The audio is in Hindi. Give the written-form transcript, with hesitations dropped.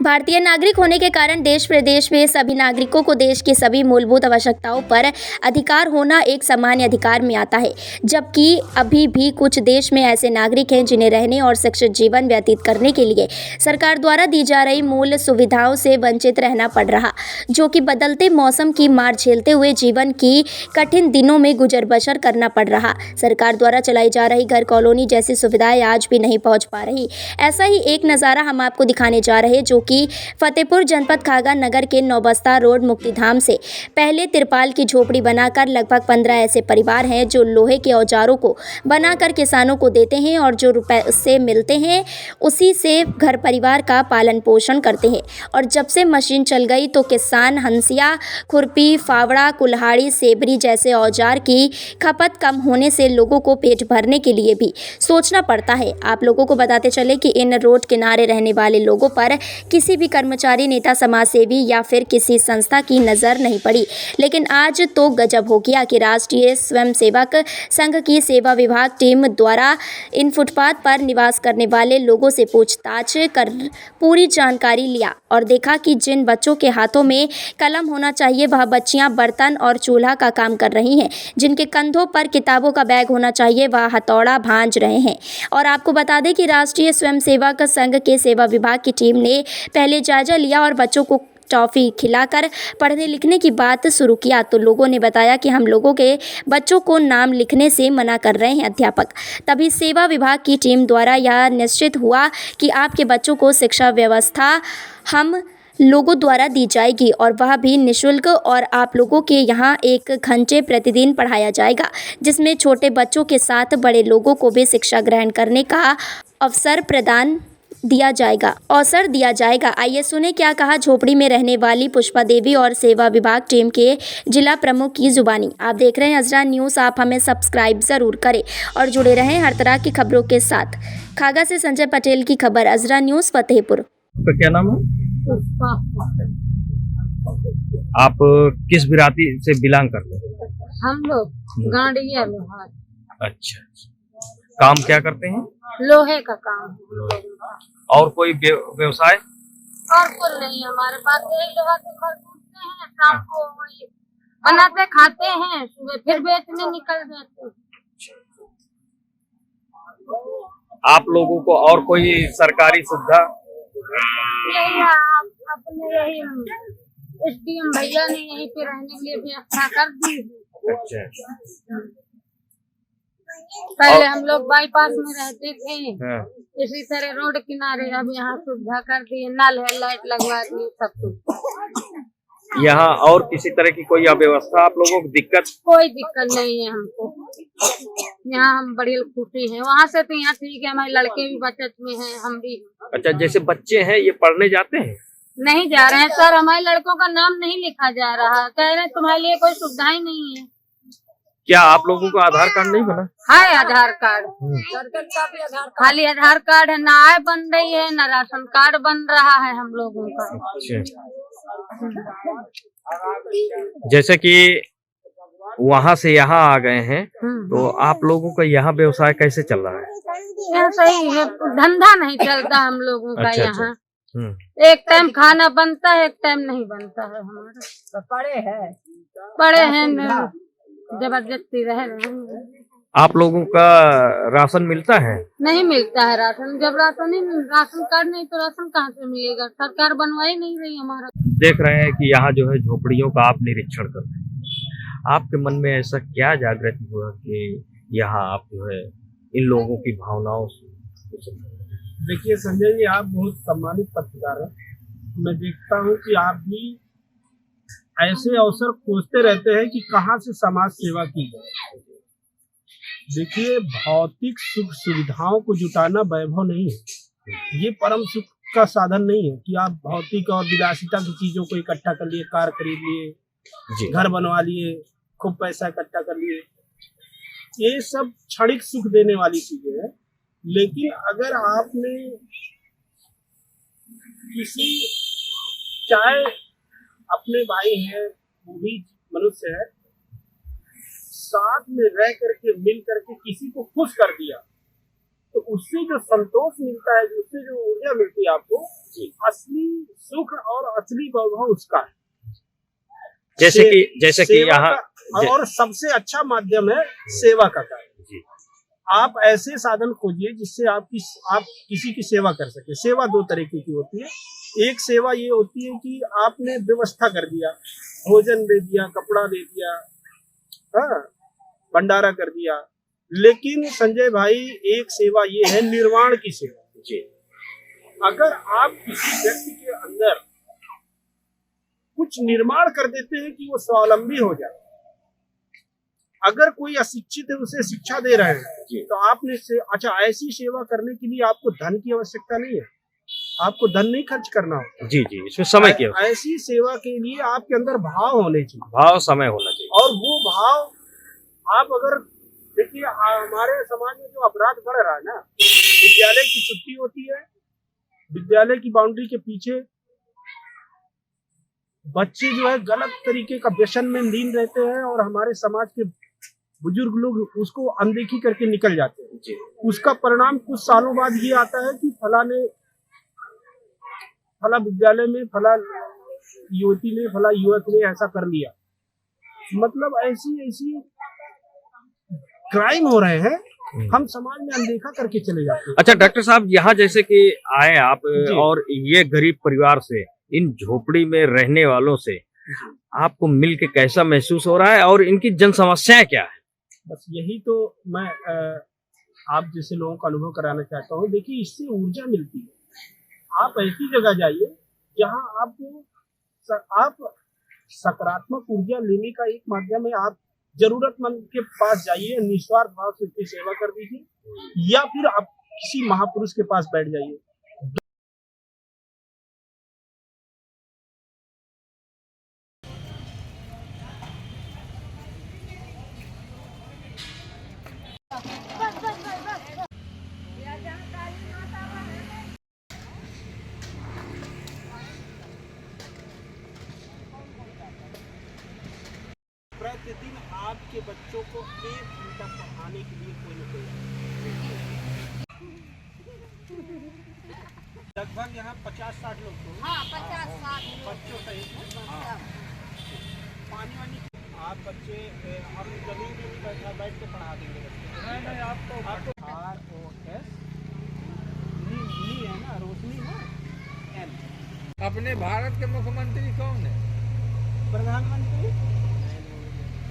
भारतीय नागरिक होने के कारण देश प्रदेश में सभी नागरिकों को देश की सभी मूलभूत आवश्यकताओं पर अधिकार होना एक सामान्य अधिकार में आता है, जबकि अभी भी कुछ देश में ऐसे नागरिक हैं जिन्हें रहने और शिक्षित जीवन व्यतीत करने के लिए सरकार द्वारा दी जा रही मूल सुविधाओं से वंचित रहना पड़ रहा, जो कि बदलते मौसम की मार झेलते हुए जीवन की कठिन दिनों में गुजर बसर करना पड़ रहा। सरकार द्वारा चलाई जा रही घर कॉलोनी जैसी सुविधाएं आज भी नहीं पहुंच पा रही। ऐसा ही एक नज़ारा हम आपको दिखाने जा रहे हैं, जो कि फतेहपुर जनपद खागा नगर के नौबस्ता रोड मुक्तिधाम से पहले तिरपाल की झोपड़ी बनाकर लगभग 15 ऐसे परिवार हैं जो लोहे के औजारों को बनाकर किसानों को देते हैं और जो रुपए उससे मिलते हैं उसी से घर परिवार का पालन पोषण करते हैं। और जब से मशीन चल गई तो किसान हंसिया, खुरपी, फावड़ा, कुल्हाड़ी, सेबरी जैसे औजार की खपत कम होने से लोगों को पेट भरने के लिए भी सोचना पड़ता है। आप लोगों को बताते चले कि इन रोड किनारे रहने वाले लोगों पर किसी भी कर्मचारी, नेता, समाजसेवी या फिर किसी संस्था की नज़र नहीं पड़ी। लेकिन आज तो गजब हो गया कि राष्ट्रीय स्वयंसेवक संघ की सेवा विभाग टीम द्वारा इन फुटपाथ पर निवास करने वाले लोगों से पूछताछ कर पूरी जानकारी लिया और देखा कि जिन बच्चों के हाथों में कलम होना चाहिए वह बच्चियां बर्तन और चूल्हा का काम कर रही हैं, जिनके कंधों पर किताबों का बैग होना चाहिए वह हथौड़ा भांज रहे हैं। और आपको बता दें कि राष्ट्रीय स्वयंसेवक संघ के सेवा विभाग की टीम ने पहले जायजा लिया और बच्चों को टॉफ़ी खिलाकर पढ़ने लिखने की बात शुरू किया तो लोगों ने बताया कि हम लोगों के बच्चों को नाम लिखने से मना कर रहे हैं अध्यापक। तभी सेवा विभाग की टीम द्वारा यह निश्चित हुआ कि आपके बच्चों को शिक्षा व्यवस्था हम लोगों द्वारा दी जाएगी और वह भी निःशुल्क, और आप लोगों के यहाँ 1 घंटे प्रतिदिन पढ़ाया जाएगा, जिसमें छोटे बच्चों के साथ बड़े लोगों को भी शिक्षा ग्रहण करने का अवसर दिया जाएगा। आइए सुने क्या कहा झोपड़ी में रहने वाली पुष्पा देवी और सेवा विभाग टीम के जिला प्रमुख की जुबानी। आप देख रहे हैं अजरा न्यूज़। आप हमें सब्सक्राइब ज़रूर करें और जुड़े रहें हर तरह की खबरों के साथ। खागा से संजय पटेल की खबर, अजरा न्यूज़ फतेहपुर। तो क्या नाम है? आप किस बिरादरी से बिलोंग करते हैं? हम लोग गाड़िया लोहार। अच्छा, काम क्या करते हैं? लोहे का काम। और कोई व्यवसाय? और कुछ नहीं, हमारे पास यही लोहा दिन भर घूमते हैं, शाम को वही बनाते खाते हैं, सुबह फिर बेचने निकल जाते हैं। आप लोगों को और कोई सरकारी सुविधा? यही अपने यही एसडीएम भैया ने यहीं पे रहने के लिए व्यवस्था कर दी है। अच्छा, पहले हम लोग बाईपास में रहते थे, हाँ। इसी तरह रोड किनारे, अब यहाँ सुविधा कर दी, नल है, लाइट लगवा दी, सब कुछ। यहाँ और किसी तरह की कोई अव्यवस्था आप लोगों को दिक्कत? कोई दिक्कत नहीं है हमको, यहाँ हम बड़ी खुशी हैं। वहाँ से तो यहाँ ठीक है, हमारे लड़के भी बचत में हैं, हम भी। अच्छा, जैसे बच्चे हैं ये पढ़ने जाते हैं? नहीं जा रहे हैं सर, हमारे लड़कों का नाम नहीं लिखा जा रहा, कह रहे हैं तुम्हारे लिए कोई सुविधा ही नहीं है। क्या आप लोगों को आधार कार्ड नहीं बना? है आधार कार्ड, खाली आधार कार्ड है, ना आय बन रही है, ना राशन कार्ड बन रहा है हम लोगों का। अच्छा, जैसे कि वहाँ से यहाँ आ गए हैं तो आप लोगों का यहाँ व्यवसाय कैसे चल रहा है? यहाँ सही है, धंधा नहीं चलता हम लोगों का। अच्छा, यहाँ अच्छा। एक टाइम खाना बनता है, एक टाइम नहीं बनता है हमारा। तो पड़े हैं जबरदस्ती रह रहे हैं। आप लोगों का राशन मिलता है? नहीं मिलता है राशन, जब राशन कार्ड नहीं तो राशन कहाँ से मिलेगा? सरकार बनवाई नहीं रही हमारा। देख रहे हैं कि यहाँ जो है झोपड़ियों का आप निरीक्षण कर रहे हैं, आपके मन में ऐसा क्या जागृति हुआ कि यहाँ आप जो है इन लोगों की भावनाओं से? देखिए संजय जी, आप बहुत सम्मानित पत्रकार हैं। मैं देखता हूँ कि आप भी ऐसे अवसर खोजते रहते हैं कि कहाँ से समाज सेवा की जाए। देखिए, भौतिक सुख सुविधाओं को जुटाना वैभव नहीं है, ये परम सुख का साधन नहीं है कि आप भौतिक और विलासिता की चीजों को इकट्ठा कर लिए, कार खरीद लिए, घर बनवा लिए, खूब पैसा इकट्ठा कर लिए। ये सब क्षणिक सुख देने वाली चीजें हैं। लेकिन अगर आपने किसी, चाहे अपने भाई हैं, वो भी मनुष्य है, साथ में रह करके मिल करके किसी को खुश कर दिया तो उससे जो संतोष मिलता है, उससे जो ऊर्जा मिलती है आपको, असली सुख और असली वैभव उसका है। जैसे कि सेवा यहाँ का, और सबसे अच्छा माध्यम है सेवा का कार्य। जी। आप ऐसे साधन खोजिए जिससे आप किसी की सेवा कर सके। सेवा दो तरीके की होती है। एक सेवा ये होती है कि आपने व्यवस्था कर दिया, भोजन दे दिया, कपड़ा दे दिया, हाँ, भंडारा कर दिया। लेकिन संजय भाई, एक सेवा ये है निर्माण की सेवा। जी। अगर आप किसी व्यक्ति के अंदर कुछ निर्माण कर देते हैं कि वो स्वावलंबी हो जाए, अगर कोई अशिक्षित है उसे शिक्षा दे रहे हैं, तो आपने अच्छा, ऐसी सेवा करने के लिए आपको धन की आवश्यकता नहीं है, आपको धन नहीं खर्च करना होता। जी जी, इसमें समय की आवश्यकता। ऐसी सेवा के लिए आपके अंदर भाव होने चाहिए, भाव, समय होना चाहिए। और वो भाव आप अगर देखिए, हमारे समाज में जो अपराध बढ़ रहा है ना, विद्यालय की छुट्टी होती है, विद्यालय की बाउंड्री के पीछे बच्चे जो है गलत तरीके का व्यसन में लीन रहते हैं, और हमारे समाज के बुजुर्ग लोग उसको अनदेखी करके निकल जाते हैं। जी। उसका परिणाम कुछ सालों बाद ये आता है कि फला विद्यालय में फला युवती ने, फला युवक ने ऐसा कर लिया। मतलब ऐसी क्राइम हो रहे हैं, हम समाज में अनदेखा करके चले जाते हैं। अच्छा डॉक्टर साहब, यहाँ जैसे कि आए आप, और ये गरीब परिवार से, इन झोपड़ी में रहने वालों से आपको मिल के कैसा महसूस हो रहा है, और इनकी जन समस्याएं क्या है? बस यही तो मैं आप जैसे लोगों का अनुभव कराना चाहता हूँ। देखिए, इससे ऊर्जा मिलती है। आप ऐसी जगह जाइए जहाँ आप सकारात्मक ऊर्जा लेने का एक माध्यम है। आप जरूरतमंद के पास जाइए, निस्वार्थ भाव से उसकी सेवा कर दीजिए, या फिर आप किसी महापुरुष के पास बैठ जाइए। प्रतिदिन आपके बच्चों को 1 घंटा पढ़ाने के लिए कोई न कोई लगभग यहाँ 50-60 लोग तो, हाँ, 50-60 बच्चों सहित। पानी वानी आप बच्चे, हम जमीन में भी बैठ के पढ़ा देंगे बच्चे। नहीं, आपको ROS नी है ना, रोशनी ना, N। अपने भारत के मुख्यमंत्री कौन है? प्रधानमंत्री